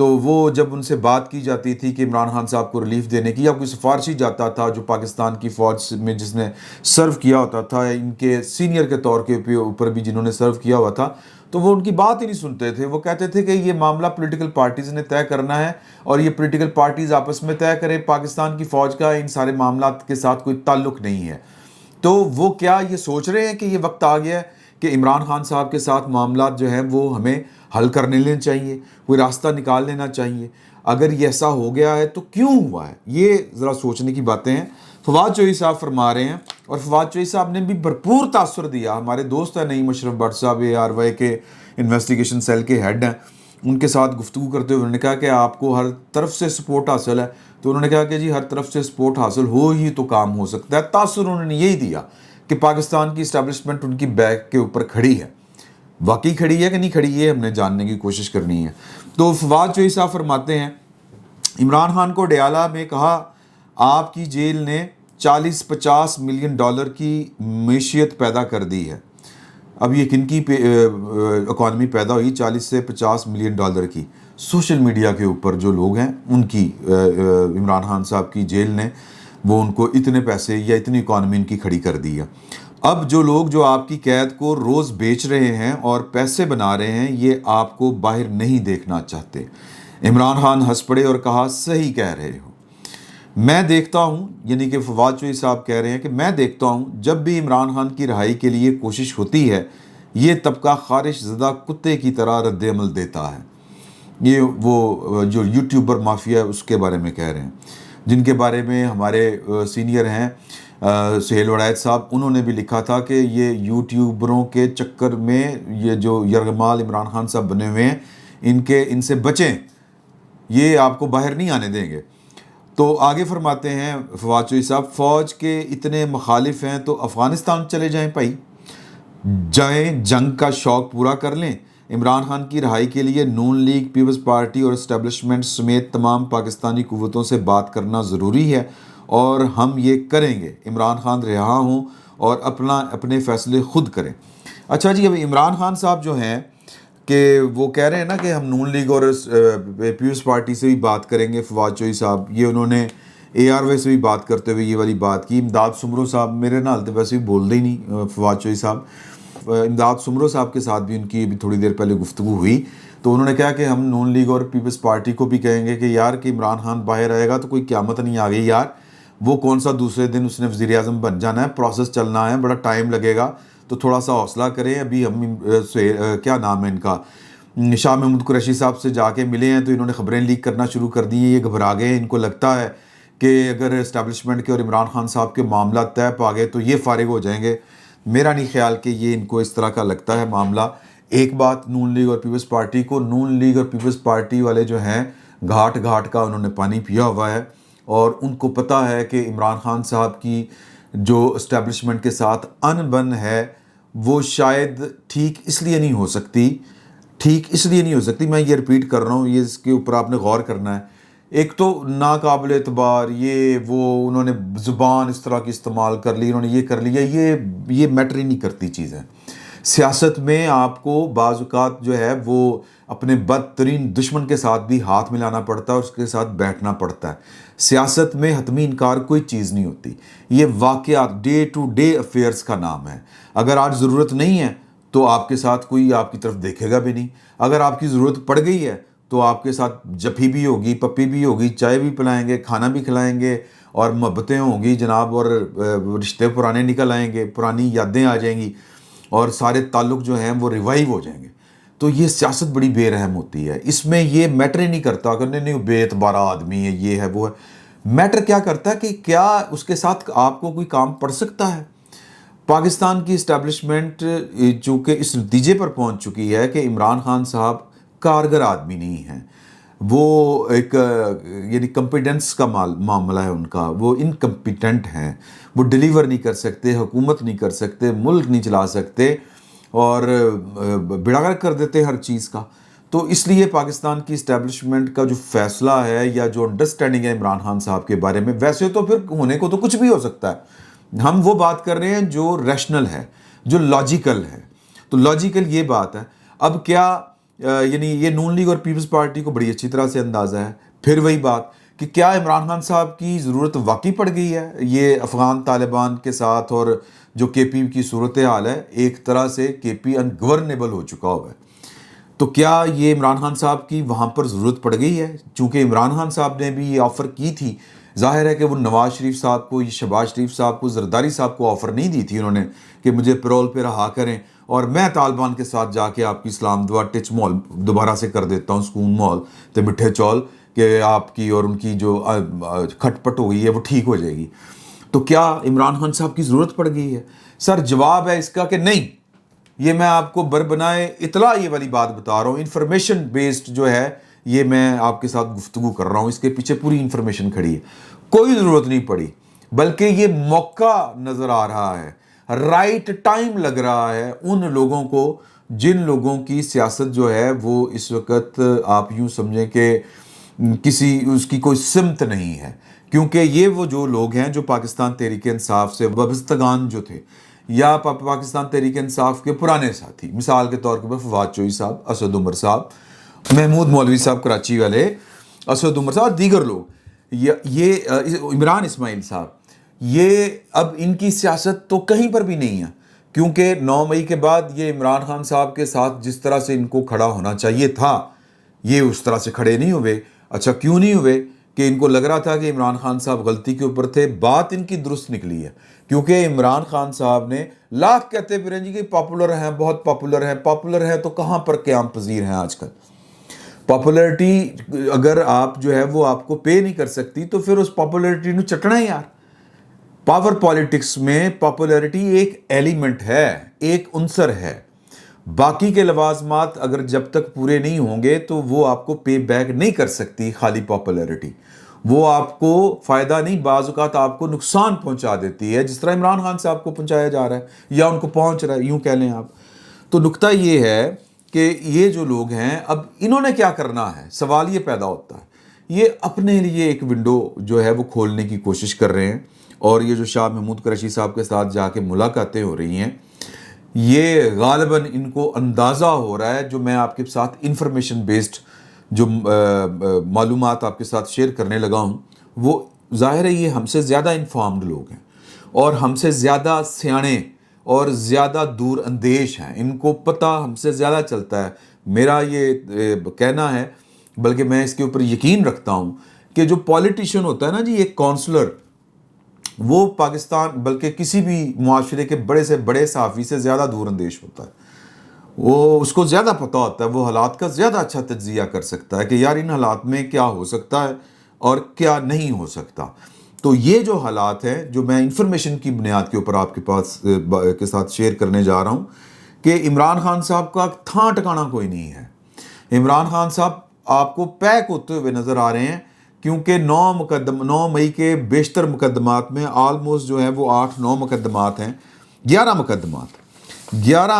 تو وہ جب ان سے بات کی جاتی تھی کہ عمران خان صاحب کو ریلیف دینے کی، یا کوئی سفارشی جاتا تھا جو پاکستان کی فوج میں جس نے سرو کیا ہوتا تھا، ان کے سینئر کے طور کے اوپر بھی جنہوں نے سرو کیا ہوا تھا، تو وہ ان کی بات ہی نہیں سنتے تھے. وہ کہتے تھے کہ یہ معاملہ پولیٹیکل پارٹیز نے طے کرنا ہے اور یہ پولیٹیکل پارٹیز آپس میں طے کرے، پاکستان کی فوج کا ان سارے معاملات کے ساتھ کوئی تعلق نہیں ہے. تو وہ کیا یہ سوچ رہے ہیں کہ یہ وقت آ گیا ہے کہ عمران خان صاحب کے ساتھ معاملات جو ہیں وہ ہمیں حل کرنے لینا چاہیے، کوئی راستہ نکال لینا چاہیے؟ اگر یہ ایسا ہو گیا ہے تو کیوں ہوا ہے؟ یہ ذرا سوچنے کی باتیں ہیں. فواد چوہدری صاحب فرما رہے ہیں، اور فواد چوہدری صاحب نے بھی بھرپور تاثر دیا. ہمارے دوست ہیں نعیم اشرف بٹ صاحب، ARY کے انویسٹیگیشن سیل کے ہیڈ ہیں، ان کے ساتھ گفتگو کرتے ہوئے انہوں نے کہا کہ آپ کو ہر طرف سے سپورٹ حاصل ہے. تو انہوں نے کہا کہ جی ہر طرف سے سپورٹ حاصل ہو ہی تو کام ہو سکتا ہے. تاثر انہوں نے یہی دیا کہ پاکستان کی اسٹیبلشمنٹ ان کی بیک کے اوپر کھڑی ہے. واقعی کھڑی ہے کہ نہیں کھڑی، یہ ہم نے جاننے کی کوشش کرنی ہے. تو فواد چوہدری صاحب فرماتے ہیں، عمران خان کو ڈیالہ میں کہا آپ کی جیل نے 40-50 ملین ڈالر کی معیشت پیدا کر دی ہے. اب یہ کن کی اکانومی پیدا ہوئی 40 سے 50 ملین ڈالر کی؟ سوشل میڈیا کے اوپر جو لوگ ہیں ان کی، عمران خان صاحب کی جیل نے وہ ان کو اتنے پیسے یا اتنی اکانومی ان کی کھڑی کر دی ہے. اب جو لوگ جو آپ کی قید کو روز بیچ رہے ہیں اور پیسے بنا رہے ہیں، یہ آپ کو باہر نہیں دیکھنا چاہتے. عمران خان ہنس پڑے اور کہا صحیح کہہ رہے ہو. میں دیکھتا ہوں، یعنی کہ فواد چوہدری صاحب کہہ رہے ہیں کہ میں دیکھتا ہوں جب بھی عمران خان کی رہائی کے لیے کوشش ہوتی ہے، یہ طبقہ خارش زدہ کتے کی طرح رد عمل دیتا ہے. یہ وہ جو یوٹیوبر مافیا ہے اس کے بارے میں کہہ رہے ہیں، جن کے بارے میں ہمارے سینئر ہیں سہیل وڑائچ صاحب، انہوں نے بھی لکھا تھا کہ یہ یوٹیوبروں کے چکر میں یہ جو یرغمال عمران خان صاحب بنے ہوئے ہیں، ان سے بچیں، یہ آپ کو باہر نہیں آنے دیں گے. تو آگے فرماتے ہیں فواد چوہدری صاحب، فوج کے اتنے مخالف ہیں تو افغانستان چلے جائیں بھائی، جائیں جنگ کا شوق پورا کر لیں. عمران خان کی رہائی کے لیے نون لیگ، پیپلز پارٹی اور اسٹیبلشمنٹ سمیت تمام پاکستانی قوتوں سے بات کرنا ضروری ہے اور ہم یہ کریں گے. عمران خان رہا ہوں اور اپنے فیصلے خود کریں. اچھا جی، اب عمران خان صاحب جو ہیں کہ وہ کہہ رہے ہیں نا کہ ہم نون لیگ اور پیپلز پارٹی سے بھی بات کریں گے. فواد چوہدری صاحب یہ انہوں نے ARY سے بھی بات کرتے ہوئے یہ والی بات کی. امداد سمرو صاحب میرے نال تو ویسے بھی بول دے ہی نہیں فواد چوہدری صاحب. امداد سمرو صاحب کے ساتھ بھی ان کی تھوڑی دیر پہلے گفتگو ہوئی تو انہوں نے کہا کہ ہم نون لیگ اور پیپلز پارٹی کو بھی کہیں گے کہ یار کہ عمران خان باہر آئے گا تو کوئی قیامت نہیں آ گئی یار. وہ کون سا دوسرے دن اس نے وزیر اعظم بن جانا ہے، پروسیس چلنا ہے، بڑا ٹائم لگے گا. تو تھوڑا سا حوصلہ کریں. ابھی ہم کیا نام ہے ان کا، شاہ محمود قریشی صاحب سے جا کے ملے ہیں تو انہوں نے خبریں لیک کرنا شروع کر دی ہیں. یہ گھبرا گئے ہیں، ان کو لگتا ہے کہ اگر اسٹیبلشمنٹ کے اور عمران خان صاحب کے معاملات طے پا گئے تو یہ فارغ ہو جائیں گے. میرا نہیں خیال کہ یہ ان کو اس طرح کا لگتا ہے معاملہ. ایک بات نون لیگ اور پیپلز پارٹی کو، نون لیگ اور پیپلز پارٹی والے جو ہیں گھاٹ گھاٹ کا انہوں نے پانی پیا ہوا ہے اور ان کو پتہ ہے کہ عمران خان صاحب کی جو اسٹیبلشمنٹ کے ساتھ ان بن ہے وہ شاید ٹھیک اس لیے نہیں ہو سکتی. میں یہ ریپیٹ کر رہا ہوں، یہ اس کے اوپر آپ نے غور کرنا ہے. ایک تو ناقابل اعتبار، یہ وہ انہوں نے زبان اس طرح کی استعمال کر لی، انہوں نے یہ کر لیا، یہ میٹر ہی نہیں کرتی چیزیں. سیاست میں آپ کو بعض اوقات جو ہے وہ اپنے بدترین دشمن کے ساتھ بھی ہاتھ ملانا پڑتا ہے اور اس کے ساتھ بیٹھنا پڑتا ہے. سیاست میں حتمی انکار کوئی چیز نہیں ہوتی. یہ واقعات ڈے ٹو ڈے افیئرز کا نام ہے. اگر آج ضرورت نہیں ہے تو آپ کے ساتھ کوئی آپ کی طرف دیکھے گا بھی نہیں. اگر آپ کی ضرورت پڑ گئی ہے تو آپ کے ساتھ جپھی بھی ہوگی، پپی بھی ہوگی، چائے بھی پلائیں گے، کھانا بھی کھلائیں گے اور محبتیں ہوں گی جناب، اور رشتے پرانے نکل آئیں گے، پرانی یادیں آ جائیں گی اور سارے تعلق جو ہیں وہ ریوائیو ہو جائیں گے. تو یہ سیاست بڑی بے رحم ہوتی ہے. اس میں یہ میٹر ہی نہیں کرتا کہ نہیں بے اعتبارہ آدمی ہے، یہ ہے وہ ہے. میٹر کیا کرتا ہے کہ کیا اس کے ساتھ آپ کو کوئی کام پڑ سکتا ہے. پاکستان کی اسٹیبلشمنٹ چونکہ اس نتیجے پر پہنچ چکی ہے کہ عمران خان صاحب کارگر آدمی نہیں ہیں، وہ ایک یعنی کمپیٹنس کا معاملہ ہے ان کا، وہ انکمپیٹنٹ ہیں، وہ ڈیلیور نہیں کر سکتے، حکومت نہیں کر سکتے، ملک نہیں چلا سکتے اور بیڑا غرق کر دیتے ہر چیز کا. تو اس لیے پاکستان کی اسٹیبلشمنٹ کا جو فیصلہ ہے یا جو انڈرسٹینڈنگ ہے عمران خان صاحب کے بارے میں، ویسے تو پھر ہونے کو تو کچھ بھی ہو سکتا ہے. ہم وہ بات کر رہے ہیں جو ریشنل ہے، جو لاجیکل ہے. تو لاجیکل یہ بات ہے. اب کیا یعنی یہ نون لیگ اور پیپلز پارٹی کو بڑی اچھی طرح سے اندازہ ہے. پھر وہی بات کہ کیا عمران خان صاحب کی ضرورت واقعی پڑ گئی ہے یہ افغان طالبان کے ساتھ، اور جو کے پی کی صورتحال ہے ایک طرح سے کے پی انگورنیبل ہو چکا ہوا ہے. تو کیا یہ عمران خان صاحب کی وہاں پر ضرورت پڑ گئی ہے؟ چونکہ عمران خان صاحب نے بھی یہ آفر کی تھی. ظاہر ہے کہ وہ نواز شریف صاحب کو، یہ شہباز شریف صاحب کو، زرداری صاحب کو آفر نہیں دی تھی انہوں نے کہ مجھے پیرول پہ رہا کریں اور میں طالبان کے ساتھ جا کے آپ کی اسلام دعا ٹچ مال دوبارہ سے کر دیتا ہوں، سکون مال تے مٹھے چول، کہ آپ کی اور ان کی جو کھٹ پٹ ہو گئی ہے وہ ٹھیک ہو جائے گی. تو کیا عمران خان صاحب کی ضرورت پڑ گئی ہے؟ سر جواب ہے اس کا کہ نہیں. یہ میں آپ کو بربنائے اطلاع یہ والی بات بتا رہا ہوں، انفارمیشن بیسڈ جو ہے یہ میں آپ کے ساتھ گفتگو کر رہا ہوں، اس کے پیچھے پوری انفارمیشن کھڑی ہے. کوئی ضرورت نہیں پڑی، بلکہ یہ موقع نظر آ رہا ہے، رائٹ ٹائم لگ رہا ہے ان لوگوں کو جن لوگوں کی سیاست جو ہے وہ اس وقت آپ یوں سمجھیں کہ کسی اس کی کوئی سمت نہیں ہے. کیونکہ یہ وہ جو لوگ ہیں جو پاکستان تحریک انصاف سے وابستگان جو تھے، یا پاکستان تحریک انصاف کے پرانے ساتھی، مثال کے طور پر فواد چوہی صاحب، اسد عمر صاحب، محمود مولوی صاحب کراچی والے، اسد عمر صاحب، دیگر لوگ، یہ عمران اسماعیل صاحب، یہ اب ان کی سیاست تو کہیں پر بھی نہیں ہے. کیونکہ 9 مئی کے بعد یہ عمران خان صاحب کے ساتھ جس طرح سے ان کو کھڑا ہونا چاہیے تھا یہ اس طرح سے کھڑے نہیں ہوئے. اچھا کیوں نہیں ہوئے؟ کہ ان کو لگ رہا تھا کہ عمران خان صاحب غلطی کے اوپر تھے. بات ان کی درست نکلی ہے، کیونکہ عمران خان صاحب نے لاکھ کہتے پھریں جی کہ پاپولر ہیں، بہت پاپولر ہیں. پاپولر ہیں تو کہاں پر قیام پذیر ہیں آج کل؟ پاپولرٹی اگر آپ جو ہے وہ آپ کو پے نہیں کر سکتی تو پھر اس پاپولرٹی نو چٹنا ہے یار. پاور پالیٹکس میں پاپولرٹی ایک ایلیمنٹ ہے، ایک عنصر ہے. باقی کے لوازمات اگر جب تک پورے نہیں ہوں گے تو وہ آپ کو پے بیک نہیں کر سکتی. خالی پاپولرٹی وہ آپ کو فائدہ نہیں، بعض اوقات آپ کو نقصان پہنچا دیتی ہے، جس طرح عمران خان صاحب کو پہنچایا جا رہا ہے یا ان کو پہنچ رہا ہے، یوں کہہ لیں آپ. تو نقطہ یہ ہے کہ یہ جو لوگ ہیں اب انہوں نے کیا کرنا ہے. سوال یہ پیدا ہوتا ہے، یہ اپنے لیے ایک ونڈو جو ہے وہ کھولنے کی کوشش کر رہے ہیں. اور یہ جو شاہ محمود قریشی صاحب کے ساتھ جا کے ملاقاتیں ہو رہی ہیں، یہ غالباً ان کو اندازہ ہو رہا ہے، جو میں آپ کے ساتھ انفارمیشن بیسڈ جو معلومات آپ کے ساتھ شیئر کرنے لگا ہوں، وہ ظاہر ہے یہ ہم سے زیادہ انفارمڈ لوگ ہیں اور ہم سے زیادہ سیانے اور زیادہ دور اندیش ہیں. ان کو پتہ ہم سے زیادہ چلتا ہے. میرا یہ کہنا ہے، بلکہ میں اس کے اوپر یقین رکھتا ہوں کہ جو پولیٹیشین ہوتا ہے نا جی، ایک کونسلر، وہ پاکستان بلکہ کسی بھی معاشرے کے بڑے سے بڑے صحافی سے زیادہ دور اندیش ہوتا ہے. وہ اس کو زیادہ پتہ ہوتا ہے، وہ حالات کا زیادہ اچھا تجزیہ کر سکتا ہے کہ یار ان حالات میں کیا ہو سکتا ہے اور کیا نہیں ہو سکتا. تو یہ جو حالات ہیں جو میں انفارمیشن کی بنیاد کے اوپر آپ کے پاس کے ساتھ شیئر کرنے جا رہا ہوں، کہ عمران خان صاحب کا تھاں ٹکانا کوئی نہیں ہے. عمران خان صاحب آپ کو پیک ہوتے ہوئے نظر آ رہے ہیں، کیونکہ 9 مئی کے بیشتر مقدمات میں آلموسٹ جو ہیں وہ 8-9 مقدمات ہیں، 11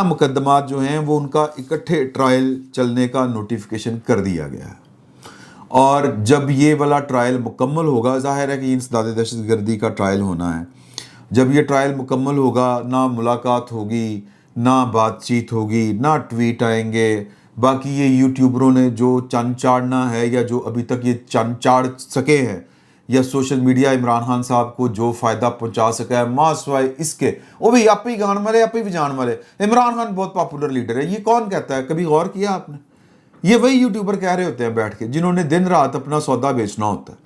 مقدمات جو ہیں وہ ان کا اکٹھے ٹرائل چلنے کا نوٹیفیکیشن کر دیا گیا ہے. اور جب یہ والا ٹرائل مکمل ہوگا، ظاہر ہے کہ انسداد دہشت گردی کا ٹرائل ہونا ہے، جب یہ ٹرائل مکمل ہوگا نہ ملاقات ہوگی، نہ بات چیت ہوگی، نہ ٹویٹ آئیں گے. باقی یہ یوٹیوبروں نے جو چند چاڑنا ہے یا جو ابھی تک یہ چند چاڑ سکے ہیں، یا سوشل میڈیا عمران خان صاحب کو جو فائدہ پہنچا سکا ہے، ماں سوائے اس کے، وہ بھی آپ ہی گان والے، آپ ہی بھی جان والے. عمران خان بہت پاپولر لیڈر ہے، یہ کون کہتا ہے؟ کبھی غور کیا آپ نے؟ یہ وہی یوٹیوبر کہہ رہے ہوتے ہیں بیٹھ کے، جنہوں نے دن رات اپنا سودا بیچنا ہوتا ہے،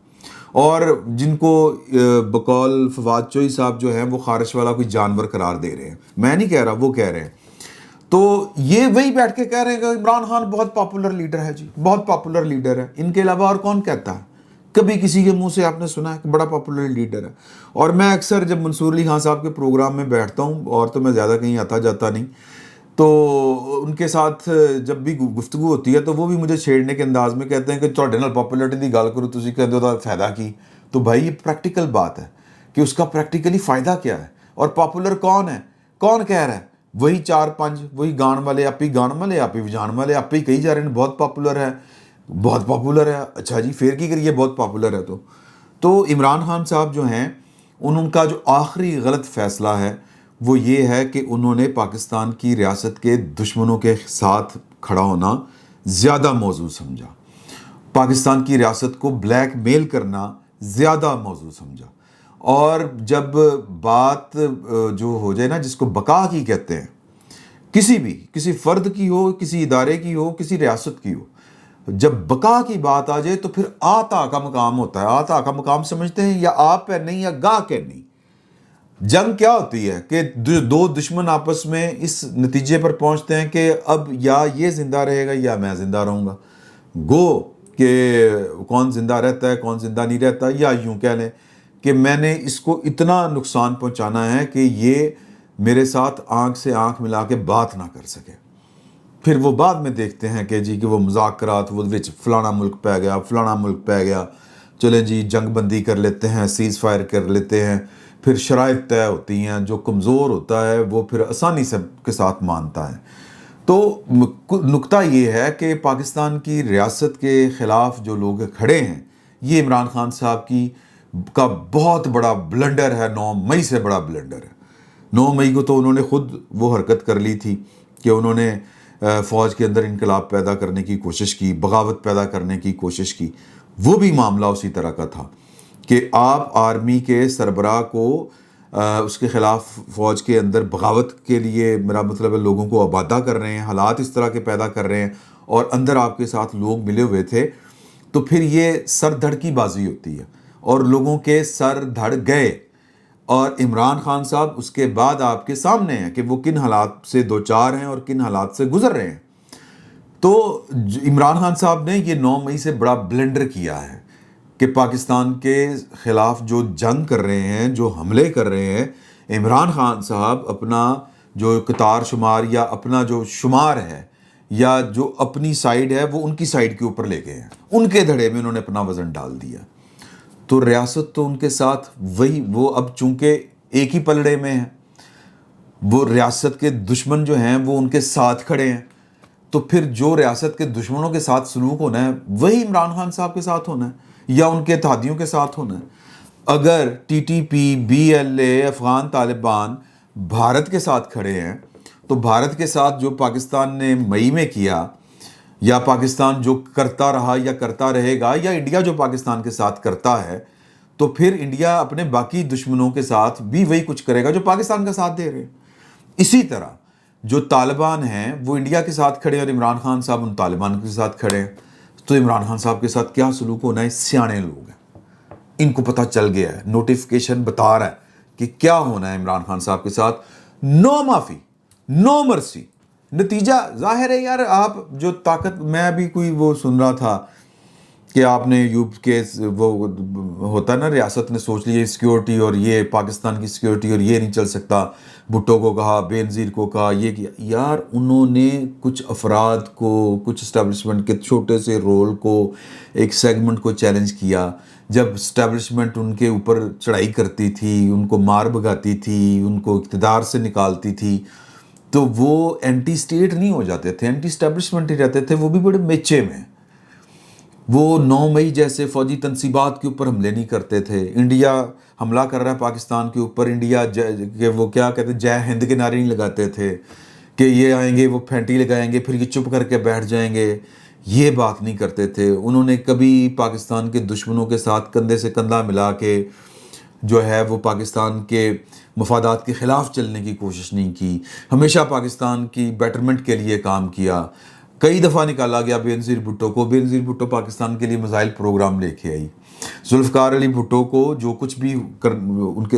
اور جن کو بقول فواد چوہی صاحب جو ہیں وہ خارش والا کوئی جانور قرار دے رہے ہیں. میں نہیں کہہ رہا، وہ کہہ رہے ہیں. تو یہ وہی بیٹھ کے کہہ رہے ہیں کہ عمران خان بہت پاپولر لیڈر ہے جی، بہت پاپولر لیڈر ہے. ان کے علاوہ اور کون کہتا ہے؟ کبھی کسی کے منہ سے آپ نے سنا ہے کہ بڑا پاپولر لیڈر ہے؟ اور میں اکثر جب منصور علی خان صاحب کے پروگرام میں بیٹھتا ہوں، اور تو میں زیادہ کہیں آتا جاتا نہیں، تو ان کے ساتھ جب بھی گفتگو ہوتی ہے تو وہ بھی مجھے چھیڑنے کے انداز میں کہتے ہیں کہ تواڈے نال پاپولرٹی دی گل کرو تسی کہندے ہو دا فائدہ کی. تو بھائی یہ پریکٹیکل بات ہے کہ اس کا پریکٹیکلی فائدہ کیا ہے. اور پاپولر کون ہے؟ کون کہہ رہا ہے؟ وہی 4-5 وہی گان والے، آپ ہی گان والے، آپ ہی جان والے، آپ ہی کہی جا رہے ہیں بہت پاپولر ہے، بہت پاپولر ہے. اچھا جی، پھر کی کریے بہت پاپولر ہے تو عمران خان صاحب جو ہیں ان کا جو آخری غلط فیصلہ ہے وہ یہ ہے کہ انہوں نے پاکستان کی ریاست کے دشمنوں کے ساتھ کھڑا ہونا زیادہ موضوع سمجھا، پاکستان کی ریاست کو بلیک میل کرنا زیادہ موضوع سمجھا، اور جب بات جو ہو جائے نا، جس کو بقا کی کہتے ہیں، کسی فرد کی ہو، کسی ادارے کی ہو، کسی ریاست کی ہو، جب بقا کی بات آ جائے تو پھر آتا کا مقام ہوتا ہے۔ آتا کا مقام سمجھتے ہیں، یا آپ ہے نہیں یا گا کے نہیں۔ جنگ کیا ہوتی ہے کہ دو دشمن آپس میں اس نتیجے پر پہنچتے ہیں کہ اب یا یہ زندہ رہے گا یا میں زندہ رہوں گا، گو کہ کون زندہ رہتا ہے کون زندہ نہیں رہتا، یا یوں کہہ لیں کہ میں نے اس کو اتنا نقصان پہنچانا ہے کہ یہ میرے ساتھ آنکھ سے آنکھ ملا کے بات نہ کر سکے۔ پھر وہ بعد میں دیکھتے ہیں کہ جی کہ وہ مذاکرات، وہ وچ فلانا ملک پہ گیا، فلانا ملک پہ گیا، چلیں جی جنگ بندی کر لیتے ہیں، سیز فائر کر لیتے ہیں۔ پھر شرائط طے ہوتی ہیں، جو کمزور ہوتا ہے وہ پھر آسانی سے کے ساتھ مانتا ہے۔ تو نکتہ یہ ہے کہ پاکستان کی ریاست کے خلاف جو لوگ کھڑے ہیں، یہ عمران خان صاحب کا بہت بڑا بلنڈر ہے، 9 مئی سے بڑا بلنڈر ہے۔ 9 مئی کو تو انہوں نے خود وہ حرکت کر لی تھی کہ انہوں نے فوج کے اندر انقلاب پیدا کرنے کی کوشش کی، بغاوت پیدا کرنے کی کوشش کی۔ وہ بھی معاملہ اسی طرح کا تھا کہ آپ آرمی کے سربراہ کو اس کے خلاف فوج کے اندر بغاوت کے لیے، میرا مطلب ہے لوگوں کو آبادہ کر رہے ہیں، حالات اس طرح کے پیدا کر رہے ہیں، اور اندر آپ کے ساتھ لوگ ملے ہوئے تھے، تو پھر یہ سر دھڑ کی بازی ہوتی ہے، اور لوگوں کے سر دھڑ گئے۔ اور عمران خان صاحب اس کے بعد آپ کے سامنے ہیں کہ وہ کن حالات سے دوچار ہیں اور کن حالات سے گزر رہے ہیں۔ تو عمران خان صاحب نے یہ 9 مئی سے بڑا بلنڈر کیا ہے کہ پاکستان کے خلاف جو جنگ کر رہے ہیں، جو حملے کر رہے ہیں، عمران خان صاحب اپنا جو قطار شمار یا اپنا جو شمار ہے یا جو اپنی سائیڈ ہے، وہ ان کی سائیڈ کے اوپر لے گئے ہیں، ان کے دھڑے میں انہوں نے اپنا وزن ڈال دیا۔ تو ریاست تو ان کے ساتھ وہ اب چونکہ ایک ہی پلڑے میں ہیں، وہ ریاست کے دشمن جو ہیں وہ ان کے ساتھ کھڑے ہیں، تو پھر جو ریاست کے دشمنوں کے ساتھ سلوک ہونا ہے وہی عمران خان صاحب کے ساتھ ہونا ہے یا ان کے اتحادیوں کے ساتھ ہونا ہے۔ اگر T T P, B L A, Afghan Taliban Bharat کے ساتھ کھڑے ہیں، تو بھارت کے ساتھ جو پاکستان نے مئی میں کیا، یا پاکستان جو کرتا رہا یا کرتا رہے گا، یا انڈیا جو پاکستان کے ساتھ کرتا ہے، تو پھر انڈیا اپنے باقی دشمنوں کے ساتھ بھی وہی کچھ کرے گا جو پاکستان کا ساتھ دے رہے ہیں۔ اسی طرح جو طالبان ہیں وہ انڈیا کے ساتھ کھڑے اور عمران خان صاحب ان طالبان کے ساتھ کھڑے ہیں، تو عمران خان صاحب کے ساتھ کیا سلوک ہونا ہے؟ سیانے لوگ ہیں، ان کو پتہ چل گیا ہے، نوٹیفیکیشن بتا رہا ہے کہ کیا ہونا ہے عمران خان صاحب کے ساتھ۔ نو معافی، نو مرسی۔ نتیجہ ظاہر ہے یار، آپ جو طاقت، میں ابھی کوئی وہ سن رہا تھا کہ آپ نے یوب کے وہ ہوتا ہے نا، ریاست نے سوچ لی سیکیورٹی، اور یہ پاکستان کی سیکیورٹی اور یہ نہیں چل سکتا، بھٹو کو کہا، بے نظیر کو کہا، یہ کیا یار، انہوں نے کچھ افراد کو، کچھ اسٹیبلشمنٹ کے چھوٹے سے رول کو، ایک سیگمنٹ کو چیلنج کیا۔ جب اسٹیبلشمنٹ ان کے اوپر چڑھائی کرتی تھی، ان کو مار بھگاتی تھی، ان کو اقتدار سے نکالتی تھی، تو وہ اینٹی اسٹیٹ نہیں ہو جاتے تھے، اینٹی اسٹیبلشمنٹ ہی رہتے تھے، وہ بھی بڑے میچے میں۔ وہ 9 مئی جیسے فوجی تنصیبات کے اوپر حملے نہیں کرتے تھے۔ انڈیا حملہ کر رہا ہے پاکستان کے اوپر، انڈیا کہ وہ کیا کہتے ہیں، جے ہند کے نعرے نہیں لگاتے تھے کہ یہ آئیں گے وہ پھینٹی لگائیں گے پھر یہ چپ کر کے بیٹھ جائیں گے، یہ بات نہیں کرتے تھے۔ انہوں نے کبھی پاکستان کے دشمنوں کے ساتھ کندھے سے کندھا ملا کے جو ہے وہ پاکستان کے مفادات کے خلاف چلنے کی کوشش نہیں کی، ہمیشہ پاکستان کی بیٹرمنٹ کے لیے کام کیا۔ کئی دفعہ نکالا گیا بے نظیر بھٹو کو، بے نظیر بھٹو پاکستان کے لیے میزائل پروگرام لے کے آئی۔ ذوالفقار علی بھٹو کو جو کچھ بھی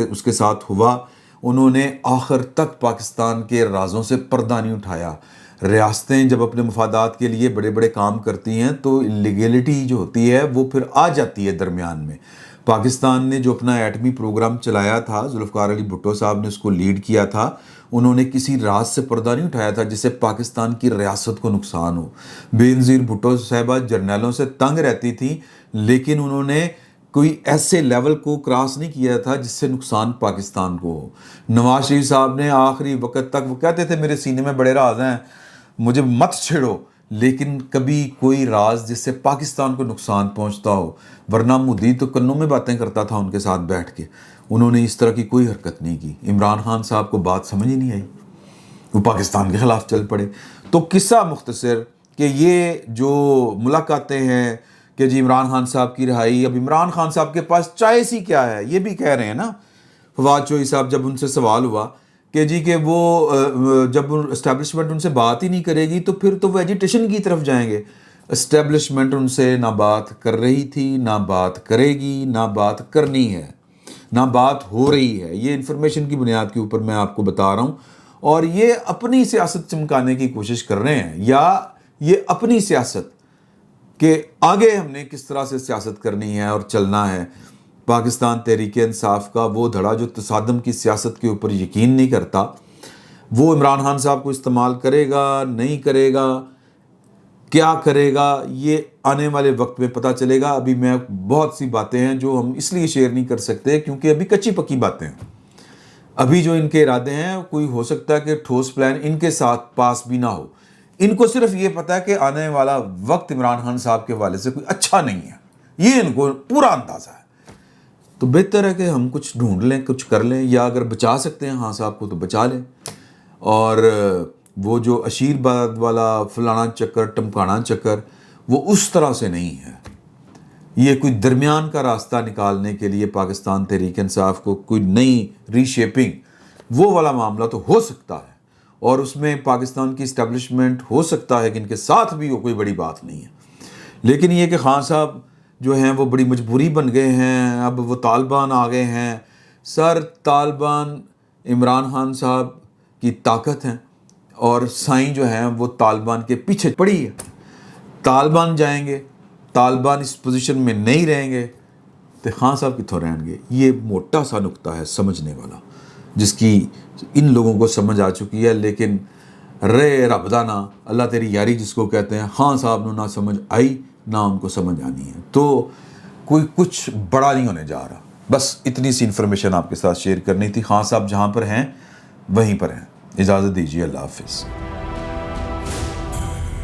اس کے ساتھ ہوا، انہوں نے آخر تک پاکستان کے رازوں سے پردہ نہیں اٹھایا۔ ریاستیں جب اپنے مفادات کے لیے بڑے بڑے کام کرتی ہیں تو لیگیلٹی جو ہوتی ہے وہ پھر آ جاتی ہے درمیان میں۔ پاکستان نے جو اپنا ایٹمی پروگرام چلایا تھا، ذوالفقار علی بھٹو صاحب نے اس کو لیڈ کیا تھا، انہوں نے کسی راز سے پردہ نہیں اٹھایا تھا جس سے پاکستان کی ریاست کو نقصان ہو۔ بے نظیر بھٹو صاحبہ جرنیلوں سے تنگ رہتی تھیں، لیکن انہوں نے کوئی ایسے لیول کو کراس نہیں کیا تھا جس سے نقصان پاکستان کو ہو۔ نواز شریف صاحب نے آخری وقت تک، وہ کہتے تھے میرے سینے میں بڑے راز ہیں، مجھے مت چھیڑو، لیکن کبھی کوئی راز جس سے پاکستان کو نقصان پہنچتا ہو، ورنہ مودی تو کنوں میں باتیں کرتا تھا ان کے ساتھ بیٹھ کے، انہوں نے اس طرح کی کوئی حرکت نہیں کی۔ عمران خان صاحب کو بات سمجھ ہی نہیں آئی، وہ پاکستان کے خلاف چل پڑے۔ تو قصہ مختصر کہ یہ جو ملاقاتیں ہیں کہ جی عمران خان صاحب کی رہائی، اب عمران خان صاحب کے پاس چوائس ہی کیا ہے، یہ بھی کہہ رہے ہیں نا فواد چوہی صاحب، جب ان سے سوال ہوا کہ جی کہ وہ جب اسٹیبلشمنٹ ان سے بات ہی نہیں کرے گی تو پھر تو وہ ایجیٹیشن کی طرف جائیں گے۔ اسٹیبلشمنٹ ان سے نہ بات کر رہی تھی، نہ بات کرے گی، نہ بات کرنی ہے، نہ بات ہو رہی ہے۔ یہ انفارمیشن کی بنیاد کے اوپر میں آپ کو بتا رہا ہوں، اور یہ اپنی سیاست چمکانے کی کوشش کر رہے ہیں، یا یہ اپنی سیاست کہ آگے ہم نے کس طرح سے سیاست کرنی ہے اور چلنا ہے۔ پاکستان تحریک انصاف کا وہ دھڑا جو تصادم کی سیاست کے اوپر یقین نہیں کرتا، وہ عمران خان صاحب کو استعمال کرے گا، نہیں کرے گا، کیا کرے گا، یہ آنے والے وقت میں پتہ چلے گا۔ ابھی میں بہت سی باتیں ہیں جو ہم اس لیے شیئر نہیں کر سکتے کیونکہ ابھی کچی پکی باتیں ہیں۔ ابھی جو ان کے ارادے ہیں، کوئی ہو سکتا ہے کہ ٹھوس پلان ان کے ساتھ پاس بھی نہ ہو۔ ان کو صرف یہ پتہ ہے کہ آنے والا وقت عمران خان صاحب کے حوالے سے کوئی اچھا نہیں ہے، یہ ان کو پورا اندازہ ہے۔ تو بہتر ہے کہ ہم کچھ ڈھونڈ لیں، کچھ کر لیں، یا اگر بچا سکتے ہیں خان صاحب کو تو بچا لیں۔ اور وہ جو اشیر باد والا فلانا چکر ٹمکانا چکر، وہ اس طرح سے نہیں ہے۔ یہ کوئی درمیان کا راستہ نکالنے کے لیے پاکستان تحریک انصاف کو کوئی نئی ری شیپنگ، وہ والا معاملہ تو ہو سکتا ہے، اور اس میں پاکستان کی اسٹیبلشمنٹ ہو سکتا ہے کہ ان کے ساتھ بھی وہ کوئی بڑی بات نہیں ہے۔ لیکن یہ کہ خان صاحب جو ہیں وہ بڑی مجبوری بن گئے ہیں، اب وہ طالبان آ گئے ہیں۔ سر، طالبان عمران خان صاحب کی طاقت ہیں، اور سائیں جو ہیں وہ طالبان کے پیچھے پڑی ہے۔ طالبان جائیں گے، طالبان اس پوزیشن میں نہیں رہیں گے تو خان صاحب کتوں رہیں گے۔ یہ موٹا سا نقطہ ہے سمجھنے والا، جس کی ان لوگوں کو سمجھ آ چکی ہے، لیکن رب دا نا اللہ تیری یاری جس کو کہتے ہیں، خان صاحب نے نہ سمجھ آئی نہ ان کو سمجھ آنی ہے۔ تو کوئی کچھ بڑا نہیں ہونے جا رہا۔ بس اتنی سی انفارمیشن آپ کے ساتھ شیئر کرنی تھی۔ خان صاحب جہاں پر ہیں وہیں پر ہیں۔ اجازت دیجیے، اللہ حافظ۔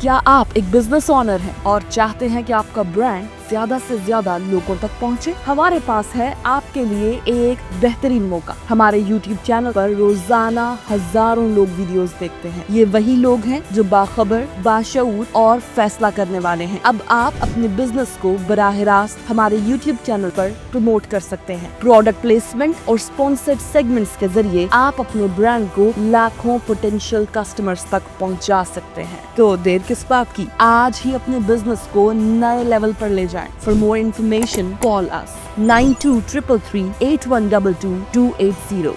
کیا آپ ایک بزنس اونر ہیں اور چاہتے ہیں کہ آپ کا برانڈ زیادہ سے زیادہ لوگوں تک پہنچے؟ ہمارے پاس ہے آپ کے لیے ایک بہترین موقع۔ ہمارے یوٹیوب چینل پر روزانہ ہزاروں لوگ ویڈیوز دیکھتے ہیں۔ یہ وہی لوگ ہیں جو باخبر، باشعور اور فیصلہ کرنے والے ہیں۔ اب آپ اپنے بزنس کو براہ راست ہمارے یوٹیوب چینل پر پروموٹ کر سکتے ہیں۔ پروڈکٹ پلیسمنٹ اور اسپانسرڈ سیگمنٹس کے ذریعے آپ اپنے برانڈ کو لاکھوں پوٹینشیل کسٹمرز تک پہنچا سکتے ہیں۔ تو دیر کس بات کی، آج ہی اپنے بزنس کو نئے لیول پر لے جائیں۔ For more information, call us 9233 8122 280.